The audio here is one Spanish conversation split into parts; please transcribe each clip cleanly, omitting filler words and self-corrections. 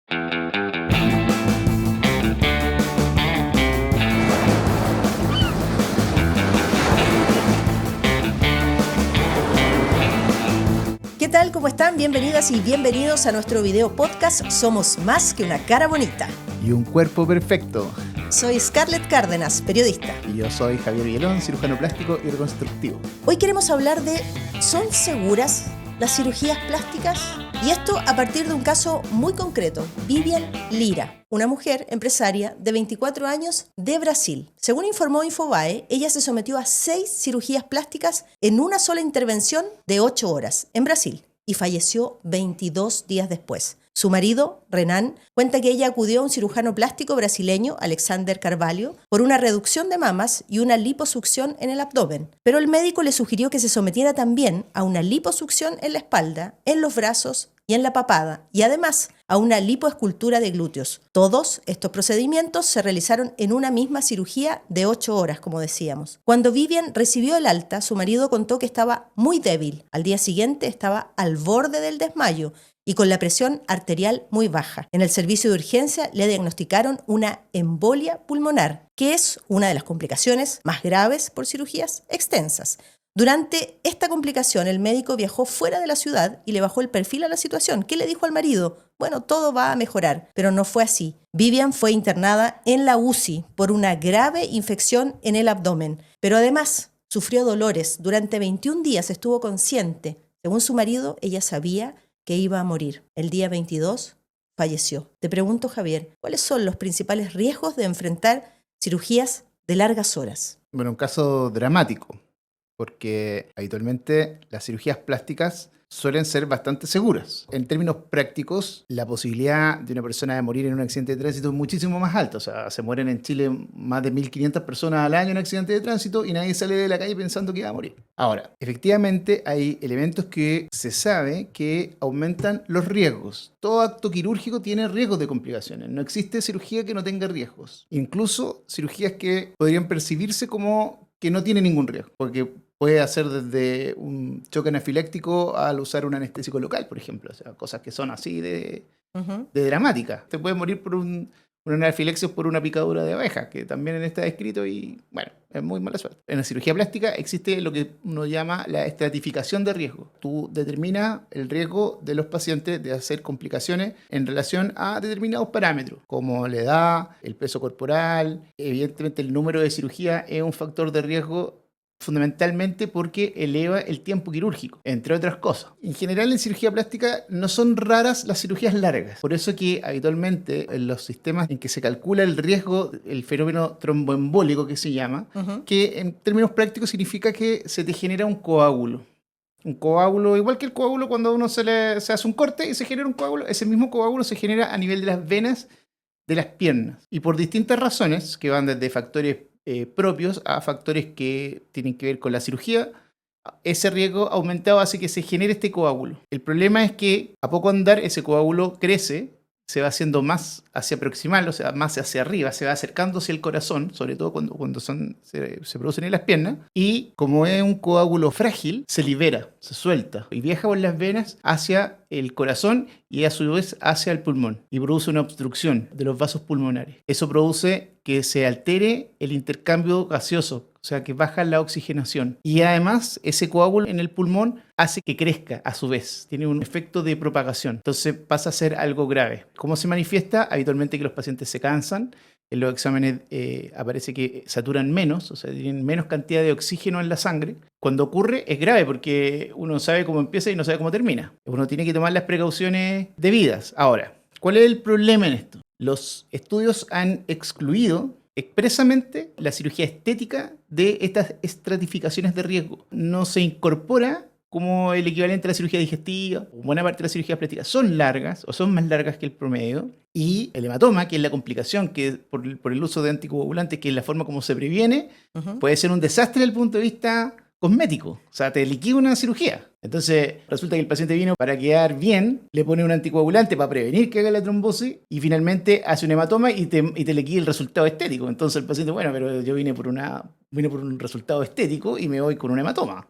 ¿Qué tal? ¿Cómo están? Bienvenidas y bienvenidos a nuestro video podcast Somos Más que una cara bonita. Y un cuerpo perfecto. Soy Scarlett Cárdenas, periodista. Y yo soy Javier Villalón, cirujano plástico y reconstructivo. Hoy queremos hablar de ¿son seguras las cirugías plásticas? Y esto a partir de un caso muy concreto. Vivian Lira, una mujer empresaria de 24 años de Brasil. Según informó Infobae, ella se sometió a 6 cirugías plásticas en una sola intervención de 8 horas en Brasil y falleció 22 días después. Su marido, Renan, cuenta que ella acudió a un cirujano plástico brasileño, Alexander Carvalho, por una reducción de mamas y una liposucción en el abdomen. Pero el médico le sugirió que se sometiera también a una liposucción en la espalda, en los brazos y en la papada, y además a una lipoescultura de glúteos. Todos estos procedimientos se realizaron en una misma cirugía de 8 horas, como decíamos. Cuando Vivian recibió el alta, su marido contó que estaba muy débil. Al día siguiente estaba al borde del desmayo y con la presión arterial muy baja. En el servicio de urgencia le diagnosticaron una embolia pulmonar, que es una de las complicaciones más graves por cirugías extensas. Durante esta complicación, el médico viajó fuera de la ciudad y le bajó el perfil a la situación. ¿Qué le dijo al marido? Bueno, todo va a mejorar, pero no fue así. Vivian fue internada en la UCI por una grave infección en el abdomen, pero además sufrió dolores. Durante 21 días estuvo consciente. Según su marido, ella sabía que iba a morir. El día 22 falleció. Te pregunto, Javier, ¿cuáles son los principales riesgos de enfrentar cirugías de largas horas? Bueno, un caso dramático, porque habitualmente las cirugías plásticas suelen ser bastante seguras. En términos prácticos, la posibilidad de una persona de morir en un accidente de tránsito es muchísimo más alta. O sea, se mueren en Chile más de 1.500 personas al año en accidentes de tránsito y nadie sale de la calle pensando que va a morir. Ahora, efectivamente hay elementos que se sabe que aumentan los riesgos. Todo acto quirúrgico tiene riesgos de complicaciones. No existe cirugía que no tenga riesgos. Incluso cirugías que podrían percibirse como que no tienen ningún riesgo, porque puede hacer desde un choque anafiláctico al usar un anestésico local, por ejemplo. O sea, cosas que son así de dramáticas. Te puedes morir por una anafilaxia por una picadura de abeja, que también está descrito y, bueno, es muy mala suerte. En la cirugía plástica existe lo que uno llama la estratificación de riesgo. Tú determinas el riesgo de los pacientes de hacer complicaciones en relación a determinados parámetros, como la edad, el peso corporal. Evidentemente, el número de cirugía es un factor de riesgo fundamentalmente porque eleva el tiempo quirúrgico, entre otras cosas. En general, en cirugía plástica no son raras las cirugías largas. Por eso que habitualmente en los sistemas en que se calcula el riesgo, el fenómeno tromboembólico que se llama, que en términos prácticos significa que se te genera un coágulo. Un coágulo, igual que el coágulo cuando a uno se hace un corte y se genera un coágulo, ese mismo coágulo se genera a nivel de las venas de las piernas. Y por distintas razones, que van desde factores propios a factores que tienen que ver con la cirugía, ese riesgo aumentado hace que se genere este coágulo. El problema es que a poco andar ese coágulo crece, se va haciendo más hacia proximal, o sea, más hacia arriba, se va acercando hacia el corazón, sobre todo cuando se producen en las piernas, y como es un coágulo frágil, se libera, se suelta y viaja por las venas hacia el corazón y a su vez hacia el pulmón y produce una obstrucción de los vasos pulmonares. Eso produce que se altere el intercambio gaseoso, o sea que baja la oxigenación. Y además ese coágulo en el pulmón hace que crezca a su vez, tiene un efecto de propagación. Entonces pasa a ser algo grave. ¿Cómo se manifiesta? Habitualmente que los pacientes se cansan, en los exámenes aparece que saturan menos, o sea, tienen menos cantidad de oxígeno en la sangre. Cuando ocurre es grave porque uno sabe cómo empieza y no sabe cómo termina. Uno tiene que tomar las precauciones debidas. Ahora, ¿cuál es el problema en esto? Los estudios han excluido expresamente la cirugía estética de estas estratificaciones de riesgo. No se incorpora como el equivalente a la cirugía digestiva. Buena parte de las cirugías plásticas son largas o son más largas que el promedio. Y el hematoma, que es la complicación que por el uso de anticoagulantes, que es la forma como se previene, puede ser un desastre desde el punto de vista cosmético. O sea, te liquida una cirugía. Entonces, resulta que el paciente vino para quedar bien, le pone un anticoagulante para prevenir que haga la trombosis y finalmente hace un hematoma y te liquida el resultado estético. Entonces el paciente, bueno, pero yo vine por un resultado estético y me voy con un hematoma.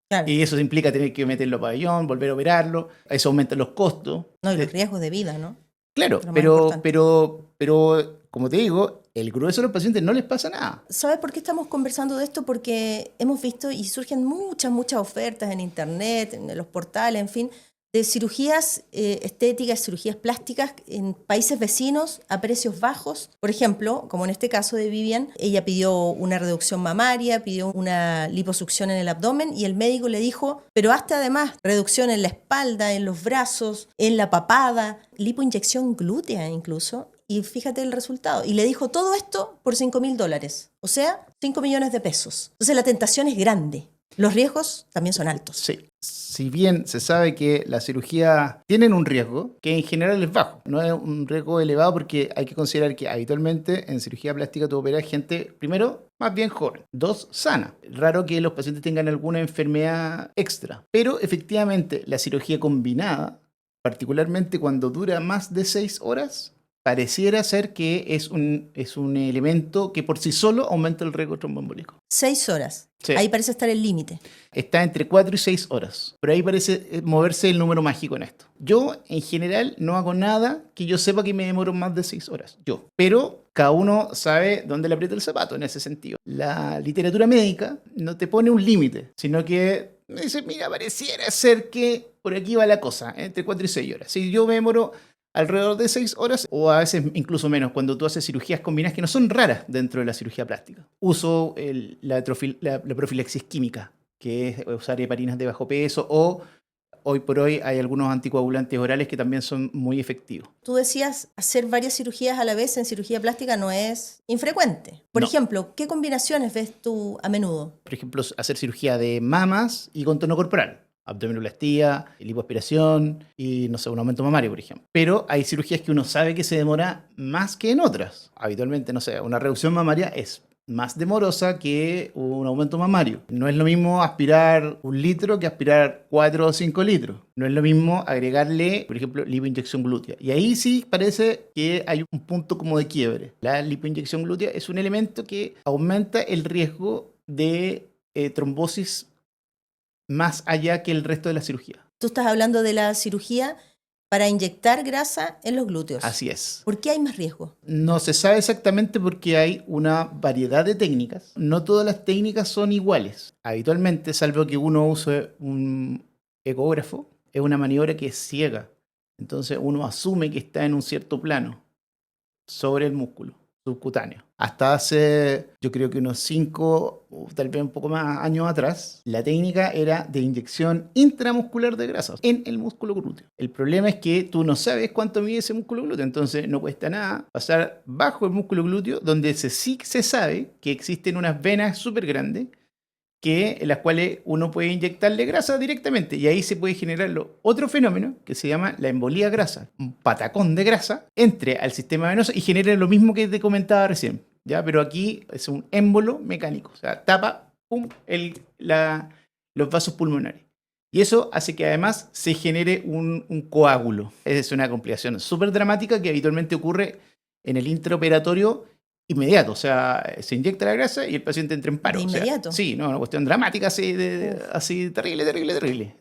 Claro. Y eso implica tener que meterlo a pabellón, volver a operarlo, eso aumenta los costos. No, y los riesgos de vida, ¿no? Claro, lo más pero, importante. pero, como te digo, el grueso de los pacientes no les pasa nada. ¿Sabes por qué estamos conversando de esto? Porque hemos visto y surgen muchas ofertas en internet, en los portales, en fin, de cirugías estéticas, cirugías plásticas en países vecinos a precios bajos. Por ejemplo, como en este caso de Vivian, ella pidió una reducción mamaria, pidió una liposucción en el abdomen y el médico le dijo, pero hazte además reducción en la espalda, en los brazos, en la papada, lipoinyección glútea incluso. Y fíjate el resultado. Y le dijo todo esto por $5.000. O sea, 5 millones de pesos. Entonces la tentación es grande. Los riesgos también son altos. Sí. Si bien se sabe que las cirugías tienen un riesgo, que en general es bajo, no es un riesgo elevado porque hay que considerar que habitualmente en cirugía plástica tú operas gente, primero, más bien joven, dos, sana. Raro que los pacientes tengan alguna enfermedad extra, pero efectivamente la cirugía combinada, particularmente cuando dura más de 6 horas, pareciera ser que es un elemento que por sí solo aumenta el riesgo tromboembólico. 6 horas. Sí. Ahí parece estar el límite. Está entre 4 y 6 horas. Pero ahí parece moverse el número mágico en esto. Yo, en general, no hago nada que yo sepa que me demoro más de 6 horas. Yo. Pero cada uno sabe dónde le aprieta el zapato en ese sentido. La literatura médica no te pone un límite, sino que dice, mira, pareciera ser que por aquí va la cosa, entre 4 y 6 horas. Si yo me demoro alrededor de 6 horas o a veces incluso menos cuando tú haces cirugías combinadas que no son raras dentro de la cirugía plástica. Uso la profilaxis química, que es usar heparinas de bajo peso, o hoy por hoy hay algunos anticoagulantes orales que también son muy efectivos. Tú decías, hacer varias cirugías a la vez en cirugía plástica no es infrecuente. Por No. ejemplo, ¿qué combinaciones ves tú a menudo? Por ejemplo, hacer cirugía de mamas y contorno corporal. Abdominoplastía, lipoaspiración y, no sé, un aumento mamario, por ejemplo. Pero hay cirugías que uno sabe que se demora más que en otras. Habitualmente, no sé, una reducción mamaria es más demorosa que un aumento mamario. No es lo mismo aspirar 1 litro que aspirar 4 o 5 litros. No es lo mismo agregarle, por ejemplo, lipoinyección glútea. Y ahí sí parece que hay un punto como de quiebre. La lipoinyección glútea es un elemento que aumenta el riesgo de trombosis más allá que el resto de la cirugía. Tú estás hablando de la cirugía para inyectar grasa en los glúteos. Así es. ¿Por qué hay más riesgo? No se sabe exactamente porque hay una variedad de técnicas. No todas las técnicas son iguales. Habitualmente, salvo que uno use un ecógrafo, es una maniobra que es ciega. Entonces uno asume que está en un cierto plano sobre el músculo subcutáneo. Hasta hace, yo creo que unos 5 o tal vez un poco más años atrás, la técnica era de inyección intramuscular de grasa en el músculo glúteo. El problema es que tú no sabes cuánto mide ese músculo glúteo, entonces no cuesta nada pasar bajo el músculo glúteo, donde sí se sabe que existen unas venas súper grandes en las cuales uno puede inyectarle grasa directamente y ahí se puede generar otro fenómeno que se llama la embolía grasa. Un patacón de grasa entre al sistema venoso y genera lo mismo que te comentaba recién, ¿ya? Pero aquí es un émbolo mecánico, o sea, tapa los vasos pulmonares. Y eso hace que además se genere un coágulo. Es una complicación súper dramática que habitualmente ocurre en el intraoperatorio inmediato, o sea, se inyecta la grasa y el paciente entra en paro. ¿De inmediato? O sea, sí, no, una cuestión dramática, así, así terrible.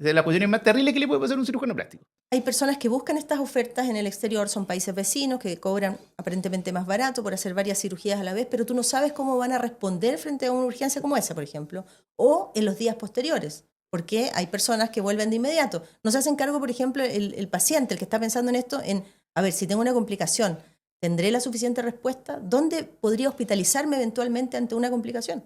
Es la cuestión más terrible que le puede pasar a un cirujano plástico. Hay personas que buscan estas ofertas en el exterior, son países vecinos que cobran aparentemente más barato por hacer varias cirugías a la vez, pero tú no sabes cómo van a responder frente a una urgencia como esa, por ejemplo, o en los días posteriores, porque hay personas que vuelven de inmediato. No se hacen cargo, por ejemplo, el paciente, el que está pensando en esto, a ver, si tengo una complicación, ¿tendré la suficiente respuesta? ¿Dónde podría hospitalizarme eventualmente ante una complicación?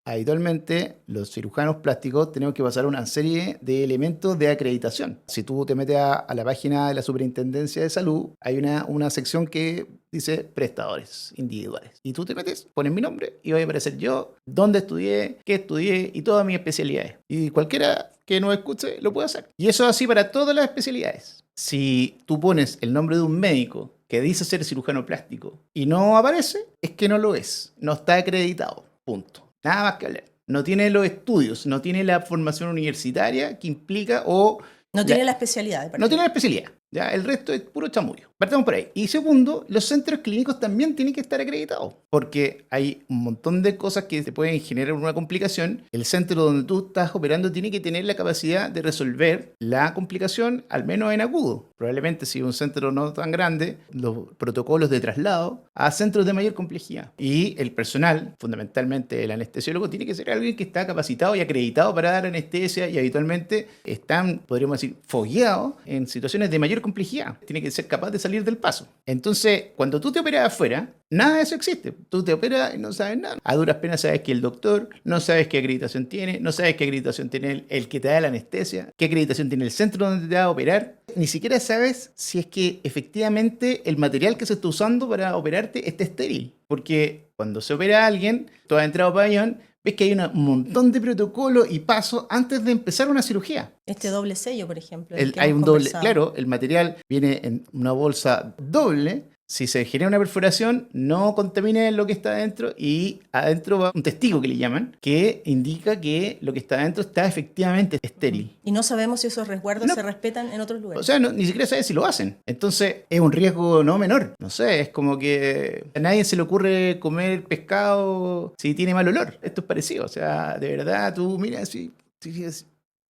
Habitualmente, los cirujanos plásticos tenemos que pasar una serie de elementos de acreditación. Si tú te metes a la página de la Superintendencia de Salud, hay una sección que dice prestadores individuales. Y tú te metes, pones mi nombre y va a aparecer yo, dónde estudié, qué estudié y todas mis especialidades. Y cualquiera que nos escuche lo puede hacer. Y eso es así para todas las especialidades. Si tú pones el nombre de un médico que dice ser cirujano plástico y no aparece, es que no lo es. No está acreditado. Punto. Nada más que hablar. No tiene los estudios, no tiene la formación universitaria que implica o... No tiene la especialidad. No tiene la especialidad. Ya, el resto es puro chamullo. Partamos por ahí. Y segundo, los centros clínicos también tienen que estar acreditados, porque hay un montón de cosas que te pueden generar una complicación. El centro donde tú estás operando tiene que tener la capacidad de resolver la complicación, al menos en agudo. Probablemente si un centro no tan grande, los protocolos de traslado a centros de mayor complejidad. Y el personal, fundamentalmente el anestesiólogo, tiene que ser alguien que está capacitado y acreditado para dar anestesia, y habitualmente están, podríamos decir, fogueados en situaciones de mayor complejidad. Tiene que ser capaz de salir del paso. Entonces, cuando tú te operas afuera, nada de eso existe. Tú te operas y no sabes nada. A duras penas sabes que el doctor, no sabes qué acreditación tiene, no sabes qué acreditación tiene el que te da la anestesia, qué acreditación tiene el centro donde te va a operar. Ni siquiera sabes si es que efectivamente el material que se está usando para operarte está estéril. Porque cuando se opera a alguien, tú has entrado a pabellón, ves que hay un montón de protocolos y pasos antes de empezar una cirugía. Este doble sello, por ejemplo. Hay un doble, claro, el material viene en una bolsa doble. Si se genera una perforación, no contamine lo que está adentro, y adentro va un testigo que le llaman, que indica que lo que está adentro está efectivamente estéril. Y no sabemos si esos resguardos se respetan en otros lugares. O sea, ni siquiera sabes si lo hacen. Entonces, es un riesgo no menor. No sé, es como que a nadie se le ocurre comer pescado si tiene mal olor. Esto es parecido. O sea, de verdad, tú mira,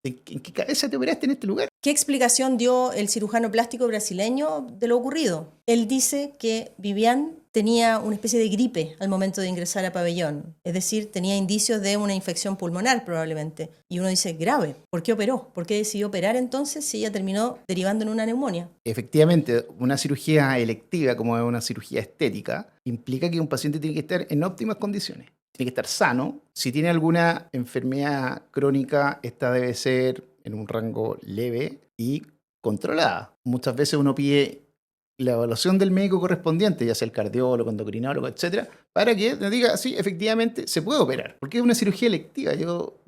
¿en qué cabeza te operaste en este lugar? ¿Qué explicación dio el cirujano plástico brasileño de lo ocurrido? Él dice que Vivian tenía una especie de gripe al momento de ingresar a pabellón. Es decir, tenía indicios de una infección pulmonar probablemente. Y uno dice, grave, ¿por qué operó? ¿Por qué decidió operar entonces si ella terminó derivando en una neumonía? Efectivamente, una cirugía electiva, como es una cirugía estética, implica que un paciente tiene que estar en óptimas condiciones. Tiene que estar sano. Si tiene alguna enfermedad crónica, esta debe ser en un rango leve y controlada. Muchas veces uno pide la evaluación del médico correspondiente, ya sea el cardiólogo, endocrinólogo, etcétera, para que nos diga, sí, efectivamente se puede operar, porque es una cirugía electiva. Yo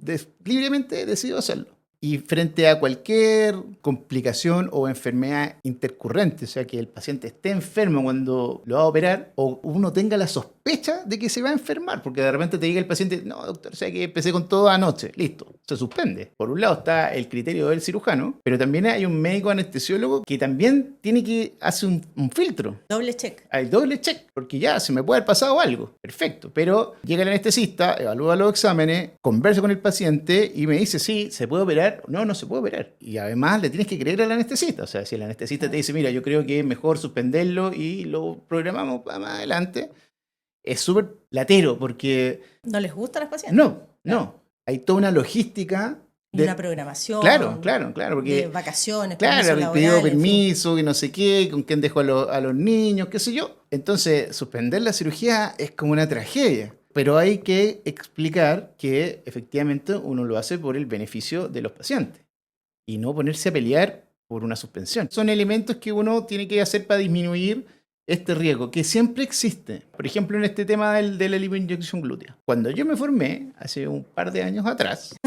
libremente decido hacerlo. Y frente a cualquier complicación o enfermedad intercurrente, o sea, que el paciente esté enfermo cuando lo va a operar, o uno tenga la sospecha de que se va a enfermar, porque de repente te diga el paciente, no, doctor, o sea, que empecé con todo anoche, listo, se suspende. Por un lado está el criterio del cirujano, pero también hay un médico anestesiólogo que también tiene que hacer un filtro. Doble check. Hay doble check, porque ya se me puede haber pasado algo. Perfecto. Pero llega el anestesista, evalúa los exámenes, conversa con el paciente y me dice, sí, ¿se puede operar? No, no se puede operar. Y además le tienes que creer al anestesista. O sea, si el anestesista te dice, mira, yo creo que es mejor suspenderlo y lo programamos para más adelante, es súper latero porque... ¿No les gusta a los pacientes? No. Hay toda una logística. Y una programación. Claro. Porque, de vacaciones. Claro, pidió permiso, que no sé qué, con quién dejó a los niños, qué sé yo. Entonces, suspender la cirugía es como una tragedia. Pero hay que explicar que efectivamente uno lo hace por el beneficio de los pacientes y no ponerse a pelear por una suspensión. Son elementos que uno tiene que hacer para disminuir este riesgo, que siempre existe. Por ejemplo, en este tema de la lipoinyección glútea. Cuando yo me formé, hace un par de años atrás...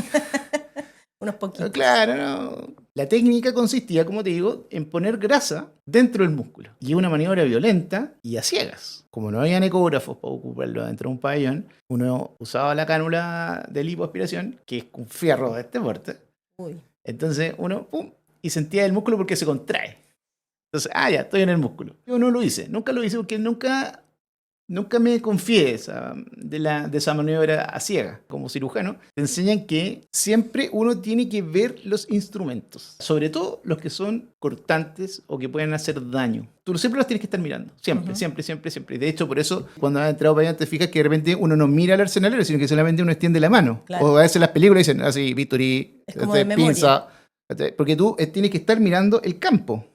Unos poquitos. Claro, no. La técnica consistía, como te digo, en poner grasa dentro del músculo. Y una maniobra violenta y a ciegas. Como no habían ecógrafos para ocuparlo dentro de un pabellón, uno usaba la cánula de lipoaspiración, que es un fierro de este porte. Uy. Entonces uno, pum, y sentía el músculo porque se contrae. Entonces, ya, estoy en el músculo. Yo no lo hice, nunca lo hice porque nunca me confié de esa maniobra a ciega. Como cirujano, te enseñan que siempre uno tiene que ver los instrumentos, sobre todo los que son cortantes o que pueden hacer daño. Tú siempre los tienes que estar mirando, siempre. Y de hecho, por eso, cuando has entrado para allá, te fijas que de repente uno no mira al arsenalero, sino que solamente uno extiende la mano. Claro. O a veces las películas dicen, así, Victory, pinza. Porque tú tienes que estar mirando el campo.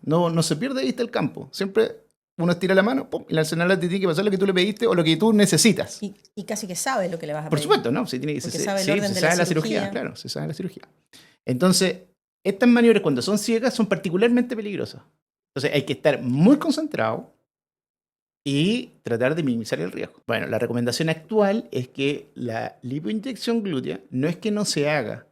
No se pierde de vista el campo. Siempre uno estira la mano, pum, y el arsenal te tiene que pasar lo que tú le pediste o lo que tú necesitas. Y casi que sabe lo que le vas a Por pedir. supuesto, ¿no? Se sabe el orden de la cirugía. Claro, se sabe la cirugía. Entonces, estas maniobras cuando son ciegas son particularmente peligrosas. Entonces hay que estar muy concentrado y tratar de minimizar el riesgo. Bueno, la recomendación actual es que la lipoinyección glútea no es que no se haga,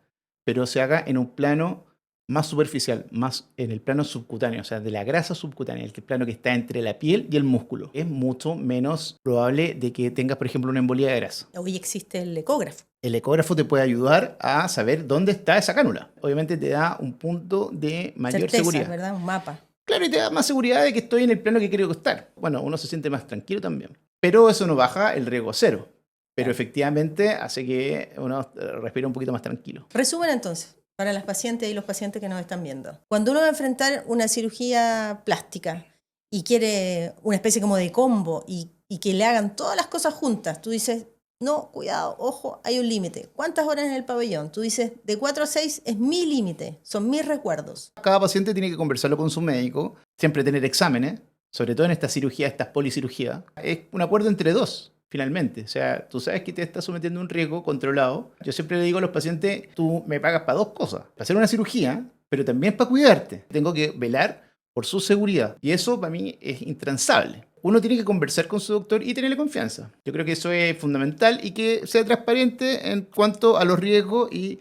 pero se haga en un plano más superficial, más en el plano subcutáneo, o sea, de la grasa subcutánea, el plano que está entre la piel y el músculo. Es mucho menos probable de que tengas, por ejemplo, una embolia de grasa. Hoy existe el ecógrafo. El ecógrafo te puede ayudar a saber dónde está esa cánula. Obviamente te da un punto de mayor Certeza, seguridad. ¿verdad? Un mapa. Claro, y te da más seguridad de que estoy en el plano que quiero estar. Bueno, uno se siente más tranquilo también. Pero eso no baja el riesgo a cero. Pero efectivamente hace que uno respire un poquito más tranquilo. Resumen entonces, para las pacientes y los pacientes que nos están viendo. Cuando uno va a enfrentar una cirugía plástica y quiere una especie como de combo y que le hagan todas las cosas juntas, tú dices, no, cuidado, ojo, hay un límite. ¿Cuántas horas en el pabellón? Tú dices, de 4 a 6 es mi límite, son mis recuerdos. Cada paciente tiene que conversarlo con su médico, siempre tener exámenes, sobre todo en esta cirugía, estas policirugías. Es un acuerdo entre dos. Finalmente, o sea, tú sabes que te estás sometiendo a un riesgo controlado. Yo siempre le digo a los pacientes, tú me pagas para dos cosas, para hacer una cirugía, pero también para cuidarte. Tengo que velar por su seguridad y eso para mí es intransable. Uno tiene que conversar con su doctor y tenerle confianza. Yo creo que eso es fundamental y que sea transparente en cuanto a los riesgos y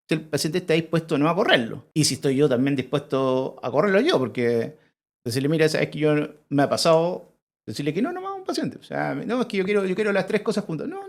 si el paciente está dispuesto o no a correrlo. Y si estoy yo también dispuesto a correrlo yo, porque decirle, mira, sabes que yo me ha pasado... Decirle que no nomás a un paciente. O sea, no, es que yo quiero las tres cosas juntas. No,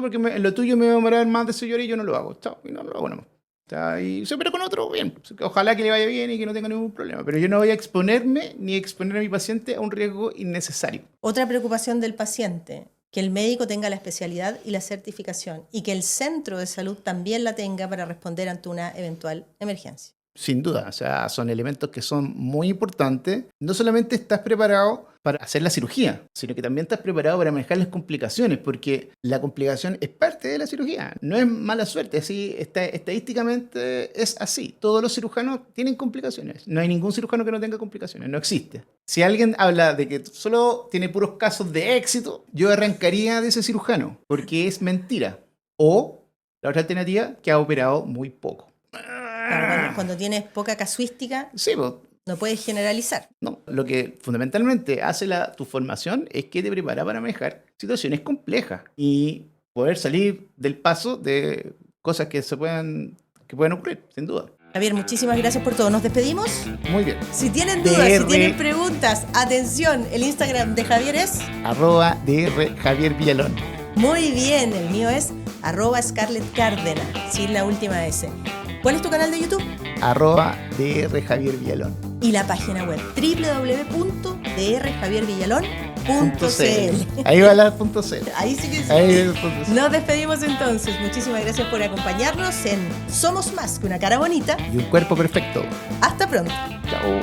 porque en lo tuyo me va a demorar más de 6 horas y yo no lo hago. Chao, y no lo hago nomás. O sea, pero con otro, bien. Ojalá que le vaya bien y que no tenga ningún problema. Pero yo no voy a exponerme ni exponer a mi paciente a un riesgo innecesario. Otra preocupación del paciente, que el médico tenga la especialidad y la certificación y que el centro de salud también la tenga para responder ante una eventual emergencia. Sin duda, o sea, son elementos que son muy importantes. No solamente estás preparado para hacer la cirugía, sino que también estás preparado para manejar las complicaciones, porque la complicación es parte de la cirugía. No es mala suerte, así estadísticamente es así. Todos los cirujanos tienen complicaciones. No hay ningún cirujano que no tenga complicaciones, no existe. Si alguien habla de que solo tiene puros casos de éxito, yo arrancaría de ese cirujano, porque es mentira. O la otra alternativa, que ha operado muy poco. Claro, cuando tienes poca casuística, sí, pues, no puedes generalizar. No, lo que fundamentalmente hace tu formación es que te prepara para manejar situaciones complejas y poder salir del paso de cosas que pueden ocurrir, sin duda. Javier, muchísimas gracias por todo. Nos despedimos. Muy bien. Si tienen dudas, si tienen preguntas, atención, el Instagram de Javier es @Dr. Javier Villalón. Muy bien, el mío es @Scarlett Cárdenas, sin la última S. ¿Cuál es tu canal de YouTube? @Dr. Javier Villalón. Y la página web www.drjaviervillalón.cl. Ahí va la .cl. Ahí sí que sí. Ahí Nos despedimos entonces. Muchísimas gracias por acompañarnos en Somos Más que una cara bonita y un cuerpo perfecto. Hasta pronto. Chao.